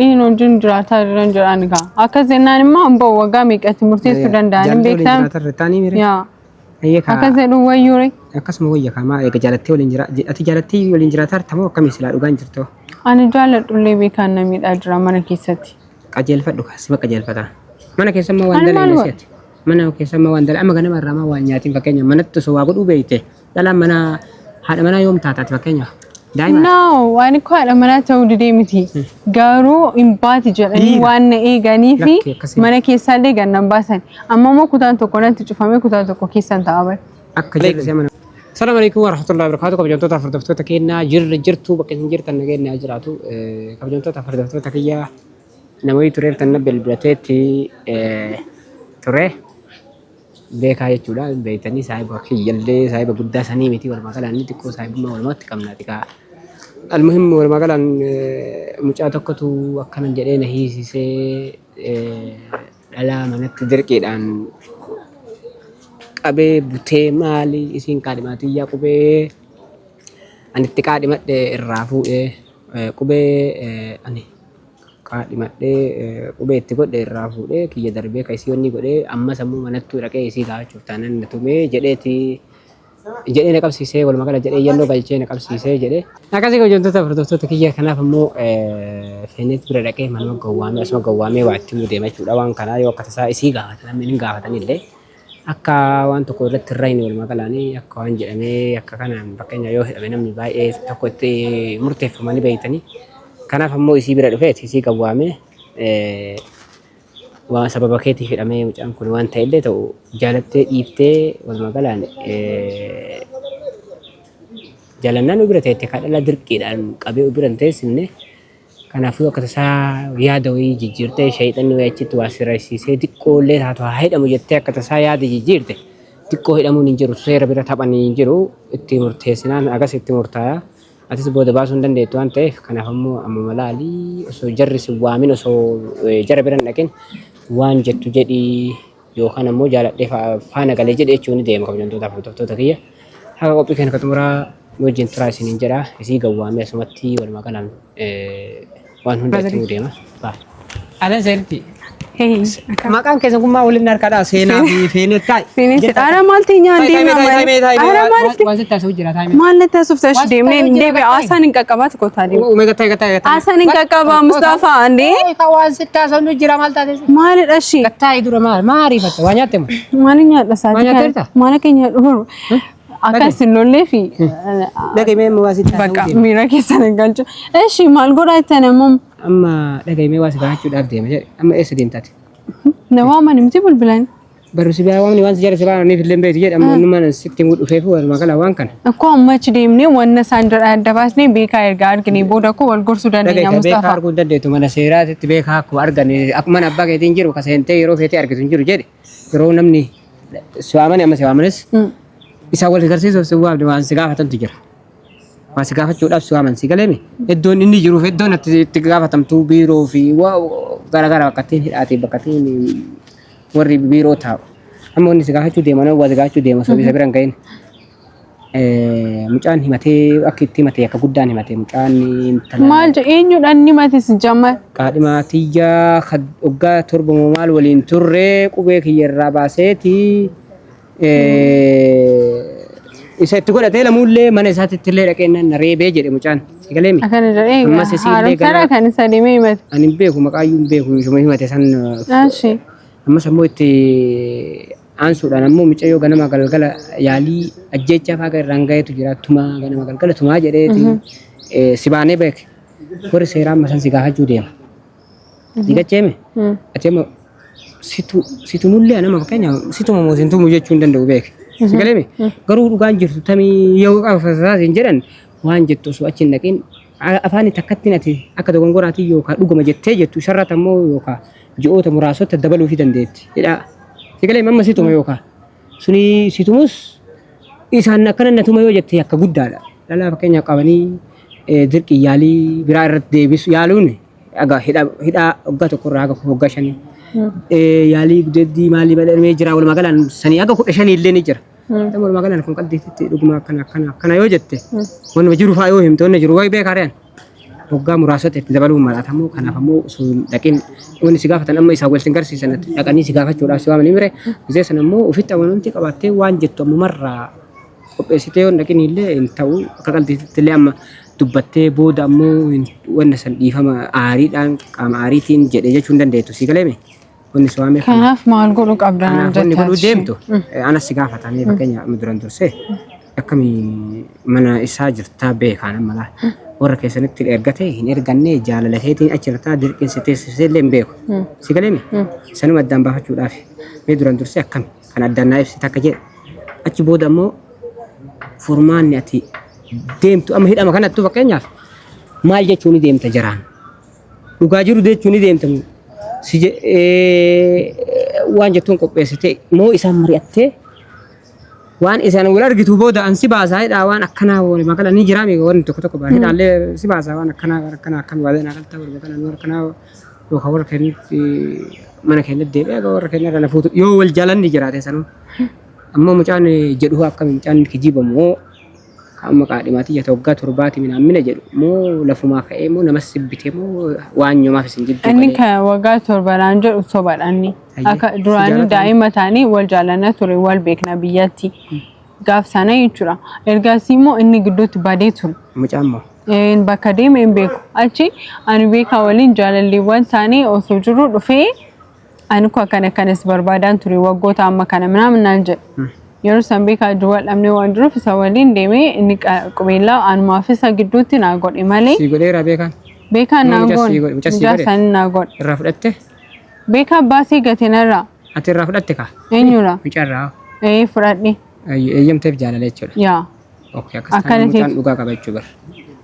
إنه جندرة ترى عنك هكذا إن ما هم بوجامي كتمرتي سودان دان بيتام يا هكذا لو ويوري أقسم ويا كمان جالتي جالتي والإنجرة ترتمو كم يسلا دوغان جرتو أنا جالت اللي بيكان نميد أجرا من كيستي أجل فدوك سبك أجل فدا mana keessa ma waan dalee nasiiti mana keessa ma waan dalee amma ganama irraa ma waan nyaatiin fakkeenya manatti soo godhuu beeyte dhala mana haadha mana yoom taataati fakkeenya daa'ima no waan ko haadha mana ta'uu didee miti garuu imbaati jedhanii waan na eeganii fi mana keessa illee gannan baasan amma moo kutaan tokko natti cufamee kutaan tokko keessan ta'a bar akka jedhe mana السلام عليكم ورحمة الله وبركاته كبجنتو تفردفتو تكينا جرتو بكين جرتن نجينا أجراتو كبجنتو تفردفتو تكيا نموي ترير تنبل بلاتي ترى بيك هاي تجولا بيتني سايب وكي يللي سايب بودا سني متي والمقالة نتيكو سايب ما والمات كم ناتيكا المهم والمقالة مجاتو كتو أكمل جرينا هي سي على منك تدرك الآن أبي بتي مالي إسين كلماتي يا كوبي أن التكادمات الرافو كوبي أني كلمات كوبي تقول الرافو كي يدربي كيسيوني كوبي أما سمو منتو ركيه إسي كا شفتانا نتومي جدتي جدي نكاب سيسه ولا مقالة جدي يلو بالشيء نكاب سيسه جدي نكاسي كو جنتو تفردوستو تكيه كنا فمو فينت بركيه منو قوامي اسمه قوامي وقتي مودي ما شو لوان كنا يو كتسا إسي كا تنا منين كا تاني ليه akka waan tokko irratti irraayni wal magalaanii akka waan jedhamee akka kanaan fakkeenya yoo hidhame namni baay'ee tokkotti murteeffamanii beeytanii kanaaf ammoo isii bira dhufeeti isii qabwaamee waan sababa keetiif hidhamee mucaan kun waan ta'ellee ta'u jaalattee dhiiftee wal magalaan jaalannaan bira ta'etti kadhala dirqiidhaan qabee bira teessinne kanaafuu akka tasaa yaada wayii jijjiirtee shayxanni wayichitti waa sirreessisee xiqqoollee taatu haa hidhamu jettee akka tasaa yaada jijjiirte xiqqoo hidhamuun hin jiru seera bira taphanii hin jiru itti murteessinaan agas itti murtaa'a atis booda baasuu hin dandeettu waan ta'eef kanaaf ammoo amma malaalii osoo jarri si waamin osoo jara bira hin dhaqin waan jettu jedhii yookaan ammoo jaaladhee faana galee jedhe jechuun ni deema kabajamtootaaf hordoftoota kiyya haga qophii kana katumuraa wajjin turaa isiniin jedha isii gawwaamee asumatti walumaa galaan waan hunda itti mudeema baa adan seerti maqaan keessan kun maa waliin harkadha seenaa fi feenet ta'i feenet ara maalti nyaandee ara maalti waan sitti asuu jira taa'ime maal natti asuuf tashi deemnee deebe asaan hin qaqqabaatu kotaa deemu uume gataa asaan hin qaqqabaa Mustafaa andee waan sitti asuu jira maal taate maalidha shi gataa dura maariifata waa nyaatte maal nyaadha saati maal keenya dhufuru akkas lollee fi dhagaimee waasitti bakka miira keessan hin galchu eeshi maal godhatan ammoo amma dhagaimee waasi gaachuudhaaf deema jedhe amma eessa deemtaati nama mani miti bulbulan barrusi baa waan waan jara sabaa ni filleen beeti jedhe amma numan sitti dhufee fi wal magala waan kana akko ammachi deemnee wanna saandara adda baasnee beekaa ergaa argine booda ko wal gorsuu dandeenya Mustafa beekaa arguu dandeetu mana seeraatti beekaa akkuma argane akkuma abbaa keetiin jiru kaseentee yeroo feetee argitu hin jiru jedhe yeroo namni siwaamani amma siwaamanis isa wal garsiisuuf si waamne waan si gaafatantu jira. Waan si gaafachuudhaaf si waaman si galeeme iddoon inni jiruuf iddoon itti gaafatamtu biiroo fi garaagaraa bakkattiin hidhaatee bakkattiin warri biiroo taa'u. Amma inni si gaafachuu deeman waa si gaafachuu deema soo isa biran ga'in. Mucaan himatee akka itti himatee akka guddaan himatee mucaan maal jedhe eenyudhaan himatee si jammal. Qaadhimaa tiyyaa waggaa 7 maal waliin turree qubee kiyyarraa baaseeti. isa itti godhatee lamuullee mana isaatti illee dhaqeennan reebee jedhe mucaan sigaleemi akana jedhee ammas isiillee gara kan isa deemee himate ani beeku maqaayyuu beeku ishuma himate san ashi ammas ammoo itti aansuudhaan ammoo mucayyoo ganama galgala yaalii ajjeechaa faaga irraan gaheetu jira tumaa ganama galgala tumaa jedheeti sibaanee beeke warri seeraa ammasan si gaafachuu deema digacheeme acheema situ mullee anama fakkeenya situma moosintumu jechuu hin danda'u beeke sigaleemi garuu dhugaan jirtu tamii yoo qafasaas jedhan waan jettu osoo achi hin dhaqin afaani takkatti nati akka dogongoraatii yookaan dhuguma jettee jettu isarratti ammoo yookaan ji'oota muraasota dabaluufi dandeetti jedha sigaleemi amma situma yookaan suni situmus isaan akkana natuma yoo jettee akka guddaadha dhalaa fakkeenya qabanii dirqii yaalii biraa irratti deebisu yaaluun hidhaa waggaa tokkorraa haga waggaa 5 yaalii gudeeddii maalii badhamee jira wal magalaan sanii haga 15 illee ni jira. Wal magalaan kun qalbiitti dhuguma akkana yoo jette wanuma jiru faa yoo himte wanna jiru wayi beekaa re'an وقا مراسات تدبلوا مراتهم كان فمو لكن وني سقافة أما يساوي سنجرسي سنة لكني سقافة جورا سوا من يمره زي سنة مو وفيت أول نتي كبرتي وانجت مرة وبسيتيون لكن اللي انتو كقول تلي أما دبتي بود أمو ونسن يفهم عاريد أن كام عاريتين جدّي جوندن ديتو سيكلمي وني سوامي كناف ما نقولوا قبلنا وني بقولوا ديمتو أنا سقافة أنا بكني مدرن درسه أكمي منا إساجر تابع كان ملا ورا كيسن تل إرجعته هني إرجعني جال لهيتين أشرتا درك سلم بيو سيكلمي سنو مدام بحث جورافي مدرن درسه أكمي كان أدنى نفسي تكجي أشبود أمو فرمان يأتي deemtu amma hidhama kanattu fakkeenyaaf maal jechuun deemta jiraan dhugaa jiru jechuun deemtamu si waan jettuun qopheessite moo isaan mari'attee waan isaan wal argitu booda an si baasaa hidhaa waan akkanaa woon magala ni jiraame waan tokko baa hidhaallee si baasaa waan akkanaa akkam waadeen akaltaa wal magala nuur akkanaa yoo warra kennitti mana kennitti deebi'ee warra kennitti irra nafuutu yoo wal jaalanni jiraate sanuu ammoo mucaan jedhu akkami mucaan kijibamoo amma qaadhimaati ya toggaa torbaati mina amina jedhu moo lafumaa ka'ee moo namas sibbite moo waan nyoomaaf isin jiddu inni kan waggaa torbaan jedhu sobaadhaanni akka duraanii daa'ima taanii wal jaalannaa ture wal beekna biyyatti gaaf sana jechuudha ergaasii immoo inni gidduutti badee ture mucaan moo bakka deeme hin beeku achi ani beekaa waliin jaalalleewwan taanii osoo jiru dhufee ani ko akkanas barbaadaan ture waggoota amma kana minaaminaan jedhu yeroo san beekaa duwwaa dhabnee waan jiruuf isa waliin deemee inni qubeellaa anumaaf isa gidduutti naa godhe malee. Si godheera beekaan? Beekaan naa godhe. Mucaa isaanii naa godhe. Irraa fudhatte? Beekaa baasii gateerraa. Ati irraa fudhatte kaa? Eenyurraa? Mucaarraa? Fudhadhe. Eeyyamteef jaalala jechuudha? Yaa. Akkana mucaan dhugaa qaba jechuu bara.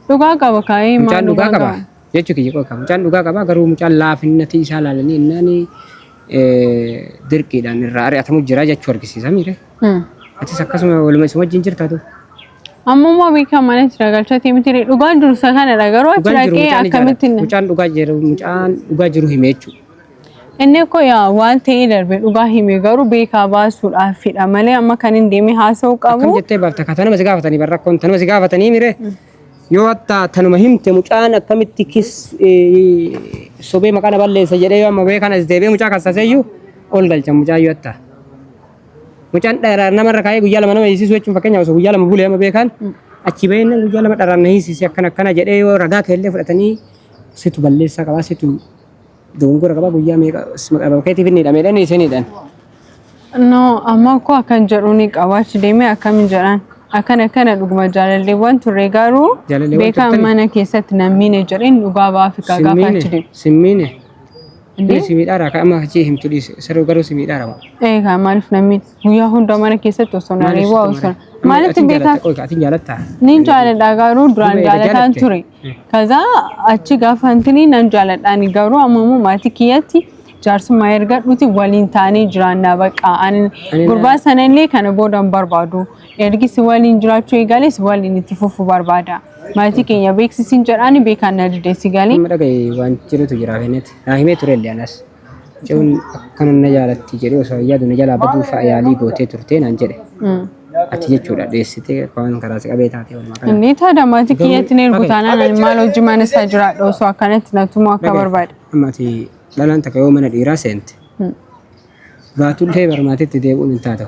Dhugaa qaba kaayee maal dhugaa qaba? Jechuu kiyya qaba. Mucaan dhugaa qaba garuu mucaan laafinnatii isaa laalanii innaan dirqiidhaan irraa ari'atamu jira jechuu argisiisa miire. Atis akkasuma waluma isa wajjin jirtaa tu. Amma beekaa mana jira galchatii miti dhugaa dursa kanadha garuu achi dhaqee akkamitti mucaan dhugaa jiru hime jechuudha. Inni ko yaa waan ta'ee darbe dhugaa hime garuu beekaa baasuudhaaf fidha malee amma kan hin deeme haasa'uu qabu. Akkam jettee baafta kaa tanuma si gaafatanii barrakkoon tanuma si gaafatanii mire yoo hatta tanuma himte mucaan akkamitti sobee maqaan balleessa jedhee yoo amma beekaan as deebi'ee mucaa kassaseeyyuu ol galcha mucaa yoo hatta. Mucaan dheeraa namarra kaayee guyyaa lama nama hiisisu jechuun fakkeenyaaf osoo guyyaa lama bulee amma beekaan achi bahee guyyaa lama dharaan na hiisise akkana jedhee yoo ragaa keellee fudhatanii situ balleessaa qabaa situ dogongora qabaa guyyaa meeqa keetiif inni hidhameedhaan isinidhaan. No amma ko akkan jedhuuni qabaachi deemee akkamiin jedhaan akkana dhuguma jaalalleewwan turre garuu beekaan mana keessatti nammiine jedheen dhugaa baafika gaafa achi deemu. Simmiine. Simiidhaara ka amma achi himtu dhiise saroo garuu simiidhaara moo? Eegaa maaliif namni guyyaa hunda mana keessatti osoo na reebaa osoo maalitti beekaa? Atiin jaalattaa? Nin jaaladha garuu duraan jaalataan ture. Kaza achi gaafa hantini nan jaaladhaani garuu ammoo maatii kiyyatti jaarsummaa erga dhuti waliin taanii jiraannaa baqa. Gurbaa sanallee kana boodan barbaadu. Ergisi waliin jiraachuu eegales waliin itti fufuu barbaada. Maatii keenya beeksisiin jedhaani beekaan na dideessi galee. Amma dhagaye waan jirutu jira fenet. Naa himee ture illee anas. Jechuun akkana na jaalatti jedhee osoo yaadu na jalaa baduu fa'a yaalii gootee turtee naan jedhe. Ati jechuudha dheessitee waan karaa si qabee taatee walumaa kana. Inni taada maatii kiyyatti ni ergutaanaan ani maal hojii mana isaa jiraadha osoo akkanatti natumoo akka barbaada. Amma ati dhalaan takka yoo mana dhiiraa seente. Baatullee barmaatitti deebi'uun hin taatu.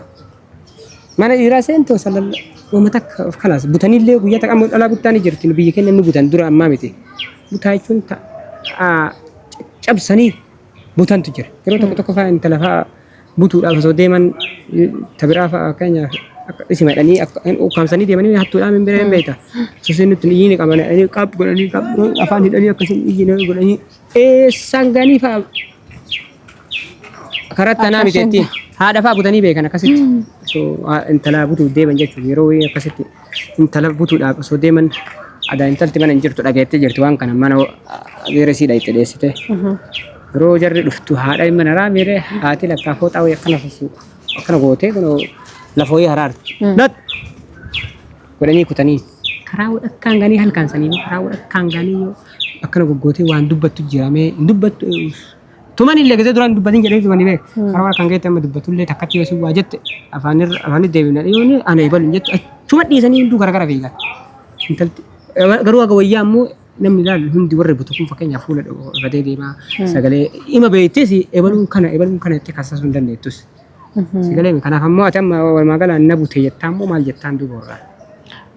Mana dhiiraa seente osoo Wama takka of kalas butanillee guyyaa takka dhalaa guddaa ni jirti biyya keenya ni butan dura ammaa miti butaa jechuun cabsanii butantu jira yeroo tokko fa'aa intala fa'aa butuudhaaf osoo deeman tabiraa fa'aa keenyaaf isima dhanii ukkaamsanii deemanii hattuudhaan hin bireen beekta soseen nutti iyyiin qaban qab godhanii afaan hidhanii akkasiin iyyiin godhanii eessaan ganii fa'aa karaa tanaa miteettiin haadha fa'aa butanii beekan akkasitti so intala butuu deeman jechuun yeroo akkasitti intala butuudhaaf osoo deeman adaa intalti mana hin jirtu dhageettee jirti waan kana mana geeresiidha itti dheessite yeroo jarri dhuftu haadha mana raamire haati lakkaafoo xaawee akkana gootee lafoo haraarti lat godhanii kutanii karaa wadhakkaan ganii halkaan sanii karaa wadhakkaan ganii akkana goggootee waan dubbattu jiramee dubbattu tuman illee gazee duraan dubbatiin jedhee tumani beek karaa kan geette amma dubbatullee takkatti yoo waa jette afaanni deebina dhiyooni ana eebalu jettu achuma dhiisanii hunduu gara fiigan intalti garuu aga wayyaa ammoo namni ilaalu hundi warri butu kun fakkeenyaaf fuula badee deemaa sagalee ima beektes ebaluun kana itti kaasasuu hin dandeettus. Sagalee kanaaf ammoo ati amma walumaa galaan na bute jettaan moo maal jettaan duuba warraa?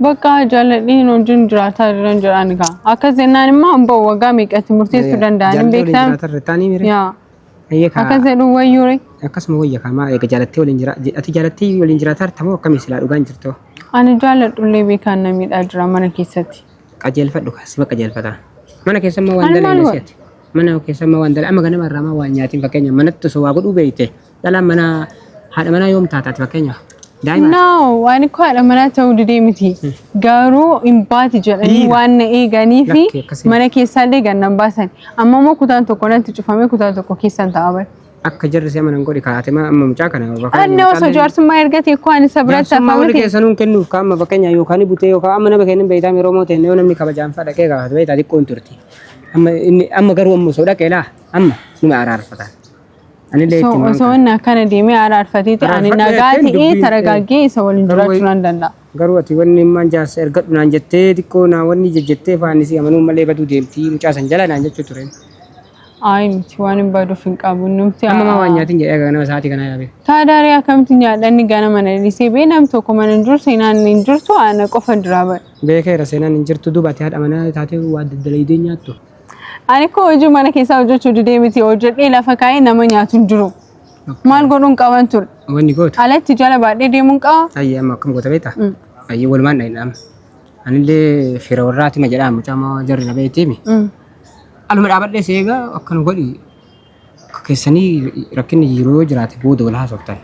Bakka jaaladhiin wajjin jiraataa jiran jedhaan egaa akka seenaan immoo amboo waggaa meeqatti murteessuu danda'an beektan? Akka jedhu wayyuure? Akkasuma wayya kamaa eega jaalattee waliin jira ati jaalattee waliin jiraataa tamoo akkamii silaa dhugaan jirtoo? Ani jaaladhullee beekaan namiidhaa jira mana keessatti. Qajeelfadhu siba qajeelfata. Mana keessammoo waan dalageessati. Mana keessammoo waan dalageessati. Amma ganama irraa waan nyaatiin fakkeenya manatti osoo waa godhuu beekte dhalaan mana haadha manaa yoom taataati fakkeenya? No, waan koo haadha manaa ta'uu didee miti. Garuu hin baati jedhanii waan na eeganii fi mana keessaallee gannan baasan. Amma immoo kutaan tokko natti cufamee kutaan tokko keessan ta'a bare. Akka jarri see manan godhi kaa'ate amma mucaa kana bakka inni osoo jaarsummaa ergatee koo ani isa biratti hafamte wali keessanuun kennuuf kaama fakkeenya yookaan butee yookaan amma nama kennin beeytaa yeroo moote yoo namni kabajaan fadha dhaqee gaafate beeytaa xiqqoon turti amma garuu amma osoo dhaqee laa amma numa araarfata anillee itti osoo inni akkana deemee araarfateeti ani nagaa ta'ee taragaagee isa waliin jiraachuu nan danda'a. Garuu ati wanni immaan jaarsa ergadhu naan jettee xiqqoo naa wanni jettee faanisii amanuun malee baduu deemtii mucaa san jala naan jechuu ture. Ay miti waan hin baduuf hin qabu numti amma waan nyaatiin jedhee ganama sa'aatii kana yaabe. Taadaaree akkamitti nyaadhanni ganama na lisee bee nam tokko mana hin jiru seenaan hin jirtu ana qofa diraa bare. Beekeera seenaan hin jirtu duubatti haadha manaa taatee waa daddalaydee nyaattu. Ani koo hojii mana keessaa hojjechuu didee miti hojjedhee lafa kaa'ee nama nyaatu hin jiru. Maal godhuun qaban ture? Wanni gootu. Alatti jala baadhee deemuun qaba? Ayyee amma akkam goota beektaa? Ayyee walumaan dhahina. Anillee fira warraati ma jedhaa mucaa jarri na beektiimi. Aluma dhaabadhee seegaa akkana godhi keessanii rakkinni yeroo jiraate booda wal haasoftan.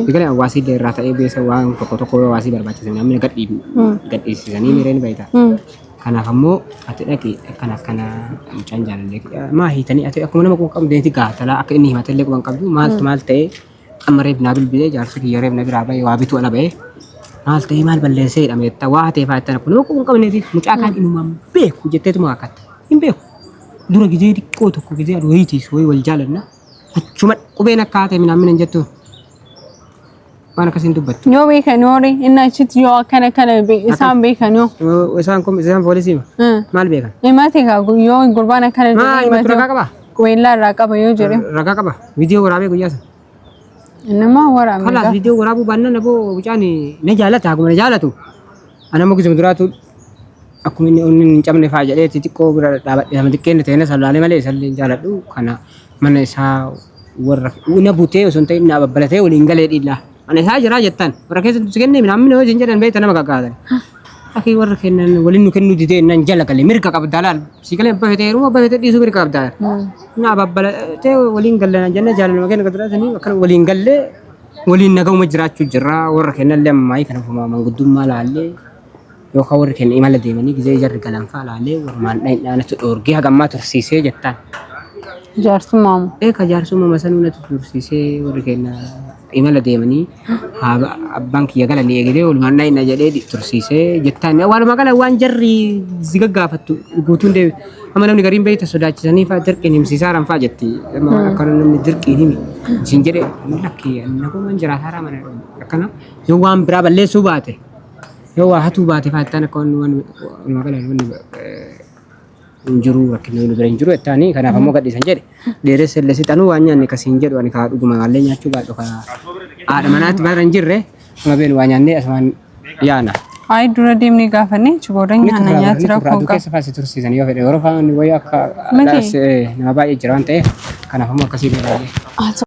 Egaa hawaasii illee irraa ta'ee beesa waan tokko hawaasii barbaachisan namni gadhiisisanii mireen baay'ata. Kanaaf ammoo ati dhaqi akkana mucaan jaalallee maa hiitanii ati akkuma nama kun qabdeeti gaatalaa akka inni himatallee quban qabdu maal ta'ee amma reef naa bilbilee jaarsi kiyya reef na biraa bahee waa bituu ala bahee maal ta'ee maal balleessee hidhameetta waa ta'ee faayattan kun nama kun qabneeti mucaa kaan inumaan beeku jetteetuma akkatti hin beeku. Dura gizee xiqqoo tokko gizee aduutiis wayii wal jaalanna achuma qubeen akka haate minaan jettu waan akkasiin dubbattu. Yoo beekan horii inni achitti yoo akkana isaan beekan yoo. Isaan poolisiima. Maal beekan? Himate yoo gurbaan akkana jedhee himate. Ragaa qaba? Qubeellaa irraa qaba yoo jedhe. Ragaa qaba. Viidiyoo waraabee guyyaa sana. Nama waraabee. Kalaas viidiyoo waraabuu baannaan aboo mucaan na jaalata akkuma na jaalatu. Anammoo gisuma duraatu akkuma inni hin cabne fa'aa jedhee xixiqqoo bira dhaabadhe nama xiqqeen ta'e salaalee malee isallee jaaladhu kana mana isaa warra na butee osoo hin ta'in na babbalatee waliin galee dhiillaa. Ana isaa jiraa jettan warra keessatti si kennee minaan yoo isin jedhan beektan nama gaggaatan. Akki warra kennan waliin nu kennuu didee nan jala galee mirga qabdaa laal si galee abbaa fetee yeroo abbaa fetee dhiisuu mirga qabdaa. Na babbalatee waliin galee nan jennee jaalaluma kenna gaduraatanii akka waliin galee waliin nagahuma jiraachuu jirra warra kennallee ammaa kana manguddummaa laallee. Yookaan warri kenna imala deemanii gizee jarri galanfaa laalee walumaan dhaanatu dhoorgee hagammaa tursiisee jettaan. Jaarsummaa moo? Eeka jaarsummaa sanuu natu tursiisee warri kenna imala deemanii abbaan kiyya galanii eegdee walumaan dhaanna jedhee tursiisee jettaan. Walumaa gala waan jarri si gaggaafattu guutuun deebi. Amma namni gariin beekta sodaachisanii fa'aa dirqiin himsiisaa ranfaa jetti. Akka namni dirqiin himi isin jedhee lakkee nagumaan jiraataa mana akkana yoo waan biraa balleessuu baate. Yoo waa hatuu baate faayattaan akka waan magalaan injiru rakkinni nu bira injiru ettaanii kanaaf ammoo gadhiisan jedhe dheeressa illee sixanuu waan nyaanne akkasiin jedhu ani kaa dhuguma maallee nyaachuu baadhu kaa haadha manaatti bara hin jirre nama beenu waa nyaannee asumaan yaana. Ay dura deemnee gaafanne booda nyaanna nyaatti rakkoo qaba. Keessa faasii tursiisan yoo fedhe yeroo faana wayii akka nama baay'ee jira waan ta'eef kanaaf ammoo akkasii beelaalee.